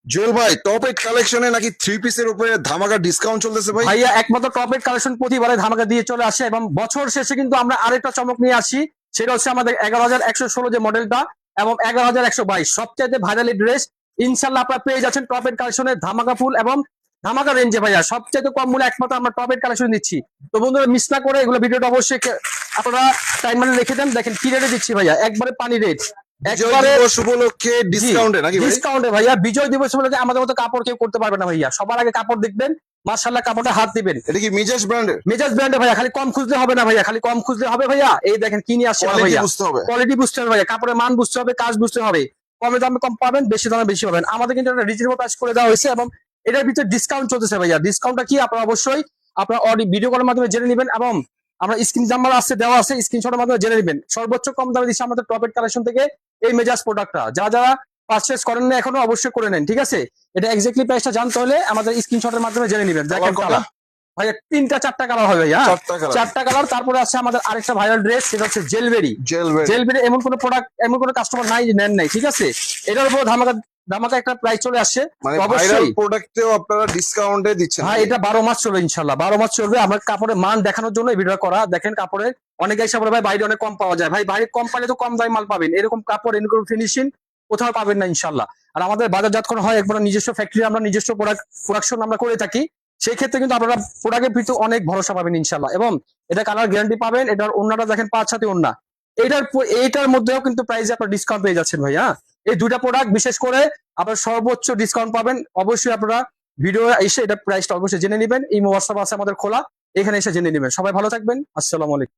জুয়েল ভাই, টপ 8 কালেকশনে নাকি থ্রি পিসের উপরে ধামাকা ডিসকাউন্ট চলতেছে ভাই? ভাইয়া একমাত্র টপ এড কালেকশন প্রতিবারে ধামাকা দিয়ে চলে আসে এবং বছর শেষে কিন্তু আমরা আরেকটা চমক নিয়ে আসি। সেটা হচ্ছে আমাদের 11,116 যে মডেলটা এবং 11,122 সবচেয়ে ভাইরালি ড্রেস ইনশাল্লাহ আপনারা পেয়ে যাচ্ছেন টপ এড কালেকশনের ধামাকা ফুল এবং ধামাকা রেঞ্জে ভাইয়া সবচেয়ে কম মূল্যে একমাত্র আমরা টপ এড কালেকশন দিচ্ছি। তো বন্ধুরা মিস না করে এগুলো ভিডিওটা অবশ্যই আপনারা টাইম মানে রেখে দেন। দেখেন কি রেটে দিচ্ছি ভাইয়া, একবারে পানি রেট, বিজয় দিবস উপলক্ষে ডিসকাউন্টে নাকি ভাই? ডিসকাউন্টে ভাইয়া। বিজয় দিবস বলে আমাদের মতো কাপড় কেউ করতে পারবে না ভাইয়া। সবার আগে কাপড় দেখবেন, মাশাআল্লাহ কাপড়টা হাত দিবেন। এটা কি মিজাজ ব্র্যান্ডের? মেজাজ ব্র্যান্ডে ভাইয়া, খালি কম খুঁজলে হবে না ভাইয়া, খালি কম খুঁজলে হবে ভাইয়া। এই দেখেন কি নিয়ে আসছে কোয়ালিটি ভাইয়া, বুঝতে হবে। কোয়ালিটি বুঝতে হবে ভাইয়া, কাপড়ের মান বুঝতে হবে, কাজ বুঝতে হবে। কমে দামে কম পাবেন, বেশি দামে বেশি পাবেন। আমাদের কিন্তু একটা রিজনেবল প্রাইস করে দেওয়া হয়েছে এবং এটার ভিতরে ডিসকাউন্ট চলতেছে ভাইয়া। ডিসকাউন্টটা কি আপনারা অবশ্যই আপনারা ভিডিও কলের মাধ্যমে জেনে নেবেন এবং আমরা স্ক্রিন নাম্বার আছে দেওয়া আছে, স্ক্রিনশটের মাধ্যমে জেনে নেবেন। সর্বোচ্চ কম দামে দিচ্ছে আমাদের টপ এড কালেকশন থেকে এই মেজাজ প্রোডাক্টটা। যারা পারচেস করেন না এখনো অবশ্যই করে নেন, ঠিক আছে? এটা এক্স্যাক্টলি প্রাইসটা জানতে হলে আমাদের স্ক্রিনশটের মাধ্যমে জেনে নেবেন। দেখেন কালার ভাইয়া, 3-4টা কালার হবে ভাইয়া, 4টা কালার। তারপরে আছে আমাদের আরেকটা ভাইরাল ড্রেস, সেটা হচ্ছে জেলবেরি। জেলবেরি এমন কোন প্রোডাক্ট, এমন কোন কাস্টমার নাই যে নেন নাই, ঠিক আছে? এটার উপর ধামাকা ধামাকা একটা প্রাইস চলে আসছে। মানে ভাইরাল প্রোডাক্টেও আপনারা ডিসকাউন্টে দিচ্ছেন ভাই? এটা 12 মাস চলবে ইনশাআল্লাহ, 12 মাস চলবে। আমরা কাপড়ের মান দেখানোর জন্য এই ভিডিও করা। দেখেন কাপড়ের অনেকে এসে বলে ভাই বাইরে অনেক কম পাওয়া যায়। ভাই বাইরে কম পাইলে তো কম দামে মাল পাবেন। এরকম কাপড় এরকম ফিনিশিং কোথাও পাবেন না ইনশাআল্লাহ। আর আমাদের বাজারজাতকরণ হয় একবার নিজস্ব ফ্যাক্টরি, আমরা নিজস্ব প্রোডাকশন আমরা করে থাকি। সেই ক্ষেত্রে কিন্তু আপনারা প্রোডাক্টের ভিতরে অনেক ভরসা পাবেন ইনশাআল্লাহ এবং এটা কালার গ্যারান্টি পাবেন। এটার ওন্নাটা দেখেন 5 হাতে ওন্না। এইটার মধ্যেও কিন্তু প্রাইসে আপনারা ডিসকাউন্ট পেয়ে যাচ্ছেন ভাইয়া। এই দুইটা প্রোডাক্ট বিশেষ করে আপনারা সর্বোচ্চ ডিসকাউন্ট পাবেন। অবশ্যই আপনারা ভিডিও এসে এটা প্রাইসটা অবশ্যই জেনে নেবেন। এই হোয়াটসঅ্যাপ আছে আমাদের খোলা, এখানে এসে জেনে নেবেন। সবাই ভালো থাকবেন, আসসালামু আলাইকুম।